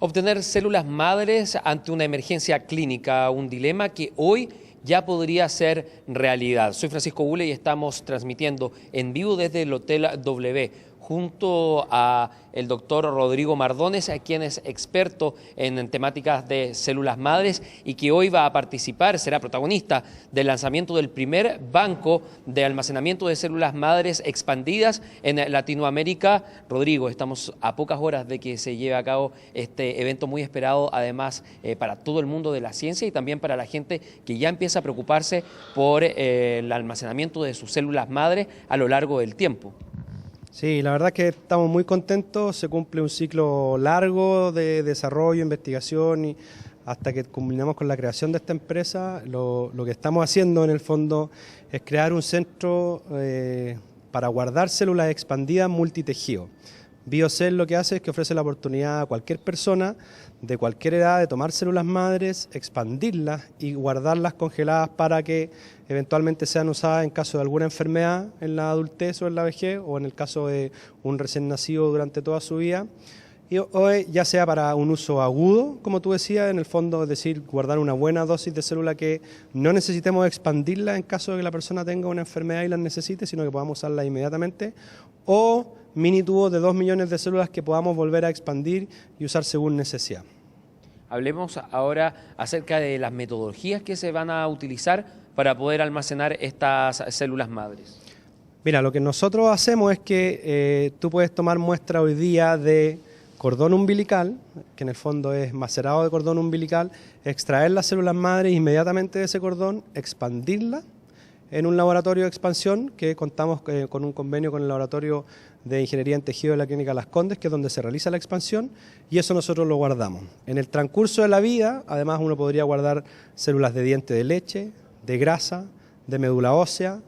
Obtener células madres ante una emergencia clínica, un dilema que hoy ya podría ser realidad. Soy Francisco Bule y estamos transmitiendo en vivo desde el Hotel W junto a el doctor Rodrigo Mardones, quien es experto en temáticas de células madres y que hoy va a participar, será protagonista del lanzamiento del primer banco de almacenamiento de células madres expandidas en Latinoamérica. Rodrigo, estamos a pocas horas de que se lleve a cabo este evento muy esperado, además para todo el mundo de la ciencia y también para la gente que ya empieza a preocuparse por el almacenamiento de sus células madres a lo largo del tiempo. Sí, la verdad es que estamos muy contentos, se cumple un ciclo largo de desarrollo, investigación y hasta que culminamos con la creación de esta empresa. Lo que estamos haciendo en el fondo es crear un centro para guardar células expandidas multitejido. BioCell lo que hace es que ofrece la oportunidad a cualquier persona de cualquier edad de tomar células madres, expandirlas y guardarlas congeladas para que eventualmente sean usadas en caso de alguna enfermedad en la adultez o en la vejez o en el caso de un recién nacido durante toda su vida. O ya sea para un uso agudo, como tú decías, en el fondo, es decir, guardar una buena dosis de célula que no necesitemos expandirla en caso de que la persona tenga una enfermedad y las necesite, sino que podamos usarla inmediatamente, o mini tubos de 2 millones de células que podamos volver a expandir y usar según necesidad. Hablemos ahora acerca de las metodologías que se van a utilizar para poder almacenar estas células madres. Mira, lo que nosotros hacemos es que tú puedes tomar muestra hoy día de cordón umbilical, que en el fondo es macerado de cordón umbilical, extraer las células madres inmediatamente de ese cordón, expandirla en un laboratorio de expansión que contamos con un convenio con el laboratorio de ingeniería en tejido de la Clínica Las Condes, que es donde se realiza la expansión, y eso nosotros lo guardamos. En el transcurso de la vida, además uno podría guardar células de diente de leche, de grasa, de médula ósea,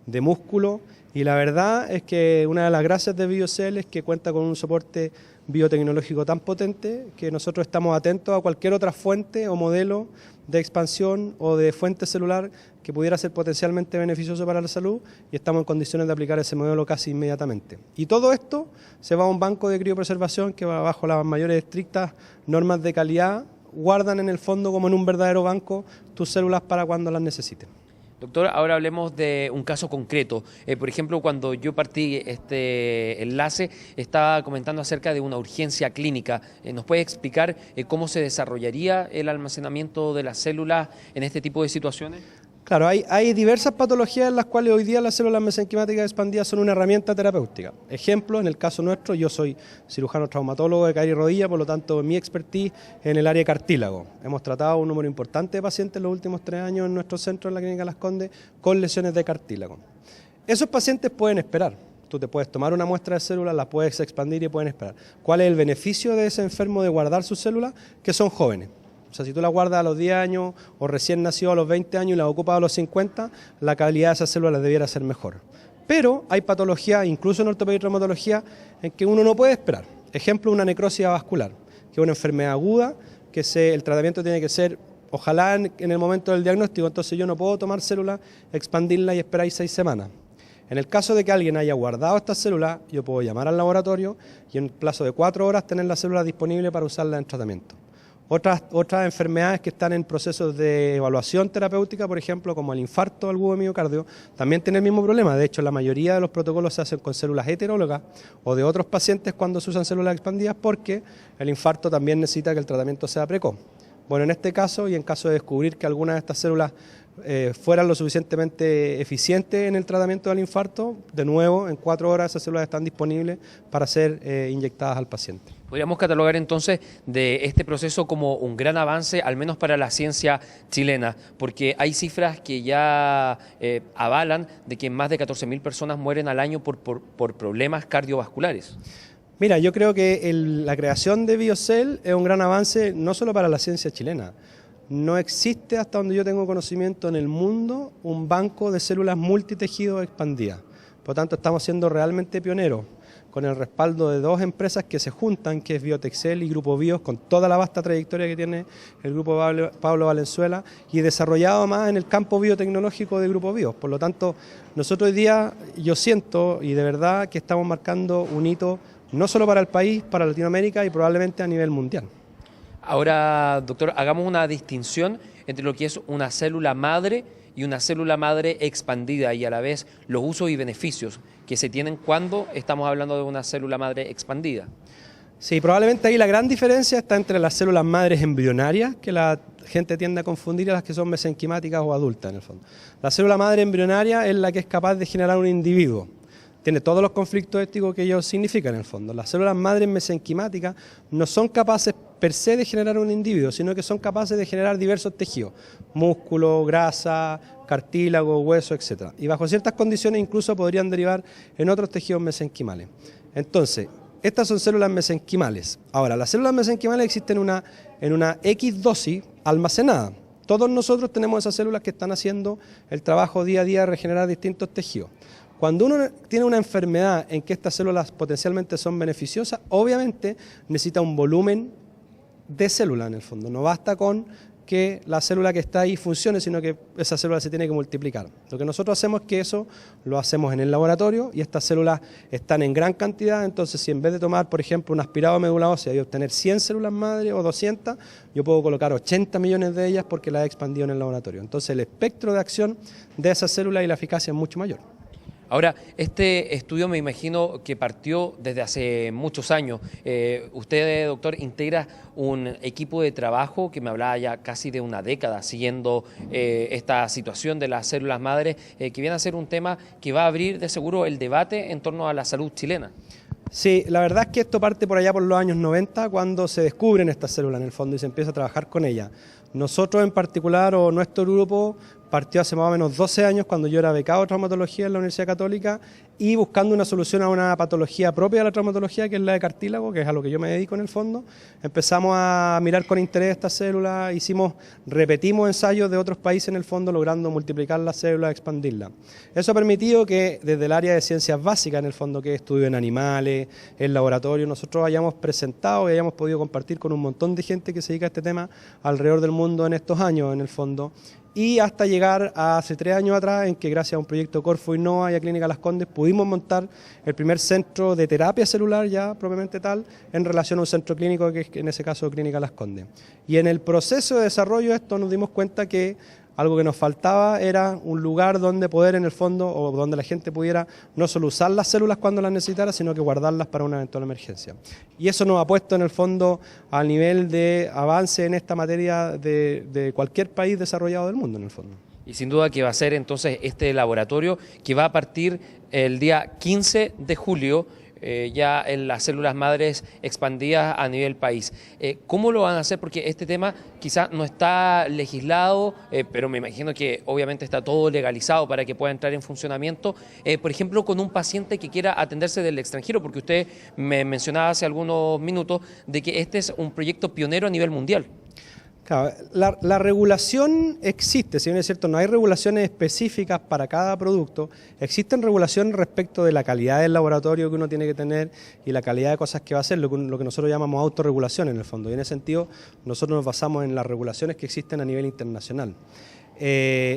de músculo, y la verdad es que una de las gracias de BioCell es que cuenta con un soporte biotecnológico tan potente que nosotros estamos atentos a cualquier otra fuente o modelo de expansión o de fuente celular que pudiera ser potencialmente beneficioso para la salud y estamos en condiciones de aplicar ese modelo casi inmediatamente. Y todo esto se va a un banco de criopreservación que va bajo las mayores estrictas normas de calidad, guardan en el fondo como en un verdadero banco tus células para cuando las necesiten. Doctor, ahora hablemos de un caso concreto. Por ejemplo, cuando yo partí este enlace, estaba comentando acerca de una urgencia clínica. ¿Nos puede explicar cómo se desarrollaría el almacenamiento de las células en este tipo de situaciones? Claro, hay diversas patologías en las cuales hoy día las células mesenquimáticas expandidas son una herramienta terapéutica. Ejemplo, en el caso nuestro, yo soy cirujano traumatólogo de cadera y rodilla, por lo tanto mi expertise en el área de cartílago. Hemos tratado un número importante de pacientes en los últimos 3 años en nuestro centro, en la Clínica Las Condes, con lesiones de cartílago. Esos pacientes pueden esperar. Tú te puedes tomar una muestra de células, las puedes expandir y pueden esperar. ¿Cuál es el beneficio de ese enfermo de guardar sus células? Que son jóvenes. O sea, si tú la guardas a los 10 años o recién nació a los 20 años y la ocupas a los 50, la calidad de esas células debiera ser mejor. Pero hay patologías, incluso en ortopedia y traumatología, en que uno no puede esperar. Ejemplo, una necrosis vascular, que es una enfermedad aguda, que el tratamiento tiene que ser, ojalá en el momento del diagnóstico, entonces yo no puedo tomar células, expandirlas y esperar 6 semanas. En el caso de que alguien haya guardado estas células, yo puedo llamar al laboratorio y en un plazo de 4 horas tener las células disponibles para usarlas en tratamiento. Otras enfermedades que están en procesos de evaluación terapéutica, por ejemplo, como el infarto agudo de miocardio, también tienen el mismo problema. De hecho, la mayoría de los protocolos se hacen con células heterólogas o de otros pacientes cuando se usan células expandidas porque el infarto también necesita que el tratamiento sea precoz. Bueno, en este caso y en caso de descubrir que alguna de estas células fueran lo suficientemente eficientes en el tratamiento del infarto, de nuevo, en 4 horas esas células están disponibles para ser inyectadas al paciente. Podríamos catalogar entonces de este proceso como un gran avance, al menos para la ciencia chilena, porque hay cifras que ya avalan de que más de 14.000 personas mueren al año por problemas cardiovasculares. Mira, yo creo que la creación de BioCell es un gran avance no solo para la ciencia chilena. No existe, hasta donde yo tengo conocimiento en el mundo, un banco de células multitejido expandidas. Por lo tanto, estamos siendo realmente pioneros, con el respaldo de 2 empresas que se juntan, que es Biotexcel y Grupo Bios, con toda la vasta trayectoria que tiene el Grupo Pablo Valenzuela, y desarrollado más en el campo biotecnológico de Grupo Bios. Por lo tanto, nosotros hoy día, yo siento, y de verdad, que estamos marcando un hito no solo para el país, para Latinoamérica y probablemente a nivel mundial. Ahora, doctor, hagamos una distinción entre lo que es una célula madre y una célula madre expandida y a la vez los usos y beneficios que se tienen cuando estamos hablando de una célula madre expandida. Sí, probablemente ahí la gran diferencia está entre las células madres embrionarias, que la gente tiende a confundir, y las que son mesenquimáticas o adultas en el fondo. La célula madre embrionaria es la que es capaz de generar un individuo. Tiene todos los conflictos éticos que ellos significan en el fondo. Las células madres mesenquimáticas no son capaces per se de generar un individuo, sino que son capaces de generar diversos tejidos, músculo, grasa, cartílago, hueso, etc. Y bajo ciertas condiciones incluso podrían derivar en otros tejidos mesenquimales. Entonces, estas son células mesenquimales. Ahora, las células mesenquimales existen en una X dosis almacenada. Todos nosotros tenemos esas células que están haciendo el trabajo día a día de regenerar distintos tejidos. Cuando uno tiene una enfermedad en que estas células potencialmente son beneficiosas, obviamente necesita un volumen de células en el fondo. No basta con que la célula que está ahí funcione, sino que esa célula se tiene que multiplicar. Lo que nosotros hacemos es que eso lo hacemos en el laboratorio y estas células están en gran cantidad, entonces si en vez de tomar, por ejemplo, un aspirado de médula ósea y obtener 100 células madre o 200, yo puedo colocar 80 millones de ellas porque las he expandido en el laboratorio. Entonces el espectro de acción de esas células y la eficacia es mucho mayor. Ahora, este estudio me imagino que partió desde hace muchos años. Usted, doctor, integra un equipo de trabajo que me hablaba ya casi de una década siguiendo esta situación de las células madres, que viene a ser un tema que va a abrir de seguro el debate en torno a la salud chilena. Sí, la verdad es que esto parte por allá por los años 90, cuando se descubren estas células en el fondo y se empieza a trabajar con ellas. Nosotros en particular, o nuestro grupo, partió hace más o menos 12 años cuando yo era becado de traumatología en la Universidad Católica y buscando una solución a una patología propia de la traumatología, que es la de cartílago, que es a lo que yo me dedico en el fondo. Empezamos a mirar con interés estas células, repetimos ensayos de otros países en el fondo, logrando multiplicar las células, expandirlas. Eso ha permitido que desde el área de ciencias básicas, en el fondo, que es estudio en animales, en laboratorio, nosotros hayamos presentado y hayamos podido compartir con un montón de gente que se dedica a este tema alrededor del mundo en estos años, en el fondo. Y hasta llegar a hace 3 años atrás, en que gracias a un proyecto Corfo Innova y a Clínica Las Condes pudimos montar el primer centro de terapia celular, ya propiamente tal, en relación a un centro clínico, que es en ese caso Clínica Las Condes. Y en el proceso de desarrollo de esto nos dimos cuenta que algo que nos faltaba era un lugar donde poder, en el fondo, o donde la gente pudiera no solo usar las células cuando las necesitara, sino que guardarlas para una eventual emergencia. Y eso nos ha puesto, en el fondo, al nivel de avance en esta materia de cualquier país desarrollado del mundo, en el fondo. Y sin duda que va a ser entonces este laboratorio que va a partir el día 15 de julio, ya en las células madres expandidas a nivel país. ¿Cómo lo van a hacer? Porque este tema quizás no está legislado, pero me imagino que obviamente está todo legalizado para que pueda entrar en funcionamiento. Por ejemplo, con un paciente que quiera atenderse del extranjero, porque usted me mencionaba hace algunos minutos de que este es un proyecto pionero a nivel mundial. Claro, la regulación existe, si bien es cierto, no hay regulaciones específicas para cada producto, existen regulaciones respecto de la calidad del laboratorio que uno tiene que tener y la calidad de cosas que va a hacer, lo que nosotros llamamos autorregulación en el fondo. Y en ese sentido, nosotros nos basamos en las regulaciones que existen a nivel internacional.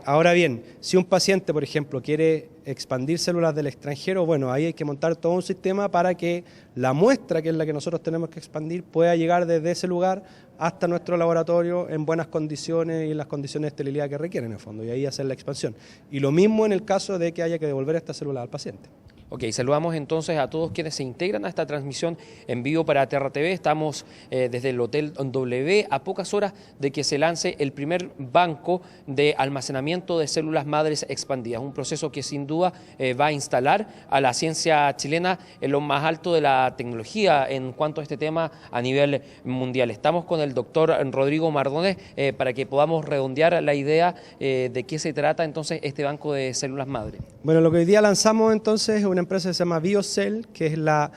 Ahora bien, si un paciente, por ejemplo, quiere expandir células del extranjero, bueno, ahí hay que montar todo un sistema para que la muestra, que es la que nosotros tenemos que expandir, pueda llegar desde ese lugar hasta nuestro laboratorio en buenas condiciones y en las condiciones de esterilidad que requieren, en el fondo, y ahí hacer la expansión. Y lo mismo en el caso de que haya que devolver esta célula al paciente. Ok, saludamos entonces a todos quienes se integran a esta transmisión en vivo para Terra TV. Estamos desde el Hotel W a pocas horas de que se lance el primer banco de almacenamiento de células madres expandidas, un proceso que sin duda va a instalar a la ciencia chilena en lo más alto de la tecnología en cuanto a este tema a nivel mundial. Estamos con el doctor Rodrigo Mardones para que podamos redondear la idea de qué se trata entonces este banco de células madre. Bueno, lo que hoy día lanzamos entonces es una empresa que se llama BioCell, que es la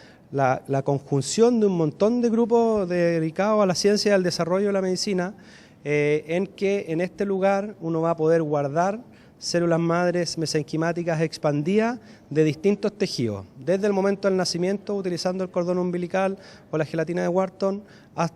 conjunción de un montón de grupos dedicados a la ciencia y al desarrollo de la medicina, en que en este lugar uno va a poder guardar células madres mesenquimáticas expandidas de distintos tejidos, desde el momento del nacimiento utilizando el cordón umbilical o la gelatina de Wharton,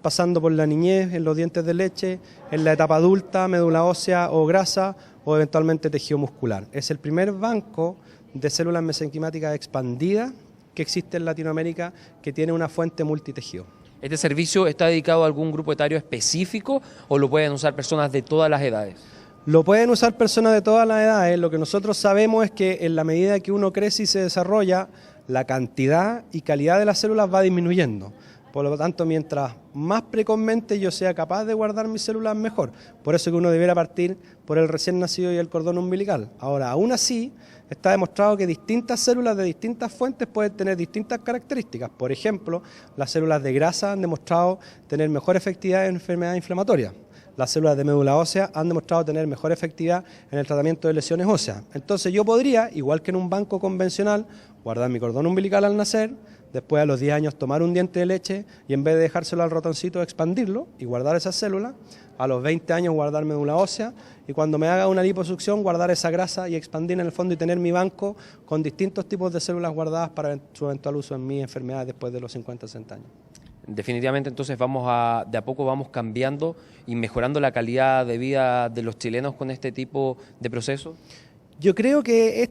pasando por la niñez, en los dientes de leche, en la etapa adulta, médula ósea o grasa o eventualmente tejido muscular. Es el primer banco de células mesenquimáticas expandidas que existe en Latinoamérica, que tiene una fuente multitejido. ¿Este servicio está dedicado a algún grupo etario específico o lo pueden usar personas de todas las edades? Lo pueden usar personas de todas las edades. Lo que nosotros sabemos es que en la medida que uno crece y se desarrolla, la cantidad y calidad de las células va disminuyendo. Por lo tanto, mientras más precozmente yo sea capaz de guardar mis células, mejor. Por eso que uno debiera partir por el recién nacido y el cordón umbilical. Ahora, aún así, está demostrado que distintas células de distintas fuentes pueden tener distintas características. Por ejemplo, las células de grasa han demostrado tener mejor efectividad en enfermedades inflamatorias. Las células de médula ósea han demostrado tener mejor efectividad en el tratamiento de lesiones óseas. Entonces yo podría, igual que en un banco convencional, guardar mi cordón umbilical al nacer, después a los 10 años tomar un diente de leche y en vez de dejárselo al ratoncito expandirlo y guardar esas células, a los 20 años guardar médula ósea y cuando me haga una liposucción guardar esa grasa y expandir en el fondo y tener mi banco con distintos tipos de células guardadas para su eventual uso en mi enfermedad después de los 50 o 60 años. Definitivamente entonces de a poco vamos cambiando y mejorando la calidad de vida de los chilenos con este tipo de procesos. Yo creo que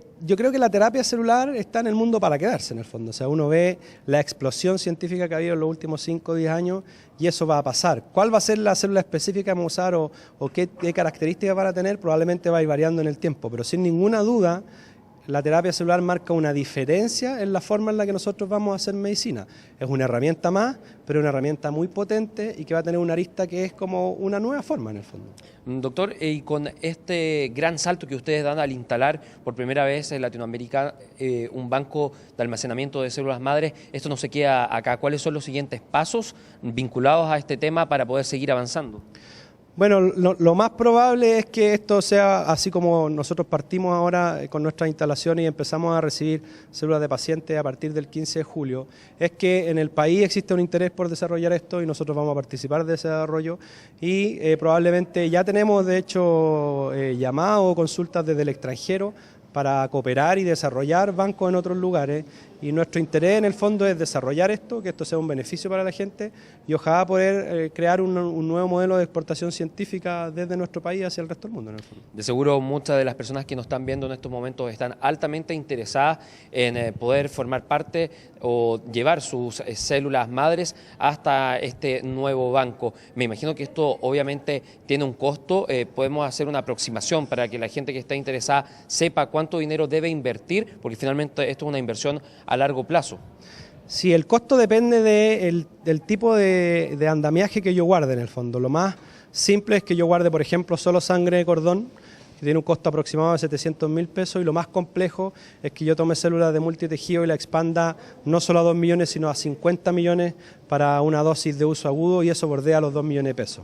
la terapia celular está en el mundo para quedarse en el fondo. O sea, uno ve la explosión científica que ha habido en los últimos 5 o 10 años y eso va a pasar. ¿Cuál va a ser la célula específica que vamos a usar o qué características van a tener? Probablemente va a ir variando en el tiempo, pero sin ninguna duda la terapia celular marca una diferencia en la forma en la que nosotros vamos a hacer medicina. Es una herramienta más, pero una herramienta muy potente y que va a tener una arista que es como una nueva forma en el fondo. Doctor, y con este gran salto que ustedes dan al instalar por primera vez en Latinoamérica un banco de almacenamiento de células madres, esto no se queda acá. ¿Cuáles son los siguientes pasos vinculados a este tema para poder seguir avanzando? Bueno, lo más probable es que esto sea así como nosotros partimos ahora con nuestras instalaciones y empezamos a recibir células de pacientes a partir del 15 de julio, es que en el país existe un interés por desarrollar esto y nosotros vamos a participar de ese desarrollo y probablemente ya tenemos de hecho llamados o consultas desde el extranjero para cooperar y desarrollar bancos en otros lugares y nuestro interés en el fondo es desarrollar esto, que esto sea un beneficio para la gente y ojalá poder crear un nuevo modelo de exportación científica desde nuestro país hacia el resto del mundo en el fondo. De seguro muchas de las personas que nos están viendo en estos momentos están altamente interesadas en poder formar parte o llevar sus células madres hasta este nuevo banco. Me imagino que esto obviamente tiene un costo, podemos hacer una aproximación para que la gente que está interesada sepa cuánto dinero debe invertir, porque finalmente esto es una inversión a largo plazo. Sí, el costo depende del tipo de andamiaje que yo guarde en el fondo. Lo más simple es que yo guarde, por ejemplo, solo sangre de cordón, que tiene un costo aproximado de 700.000 pesos, y lo más complejo es que yo tome células de multitejido y la expanda no solo a 2 millones, sino a 50 millones para una dosis de uso agudo, y eso bordea los 2 millones de pesos.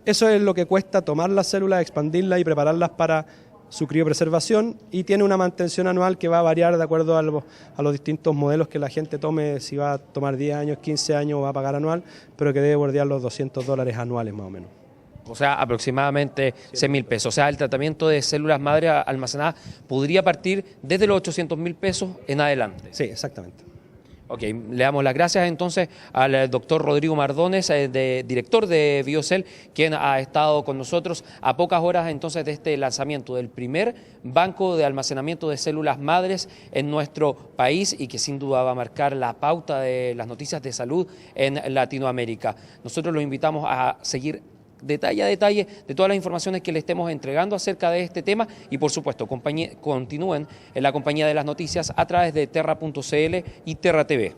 Eso es lo que cuesta tomar las células, expandirlas y prepararlas para su criopreservación y tiene una mantención anual que va a variar de acuerdo a los distintos modelos que la gente tome, si va a tomar 10 años, 15 años o va a pagar anual, pero que debe bordear los $200 anuales más o menos. O sea, aproximadamente 100.000 pesos. O sea, el tratamiento de células madre almacenadas podría partir desde los 800.000 pesos en adelante. Sí, exactamente. Ok, le damos las gracias entonces al doctor Rodrigo Mardones, director de Biocell, quien ha estado con nosotros a pocas horas entonces de este lanzamiento del primer banco de almacenamiento de células madres en nuestro país y que sin duda va a marcar la pauta de las noticias de salud en Latinoamérica. Nosotros lo invitamos a seguir detalle a detalle de todas las informaciones que le estemos entregando acerca de este tema y por supuesto continúen en la compañía de las noticias a través de Terra.cl y Terra TV.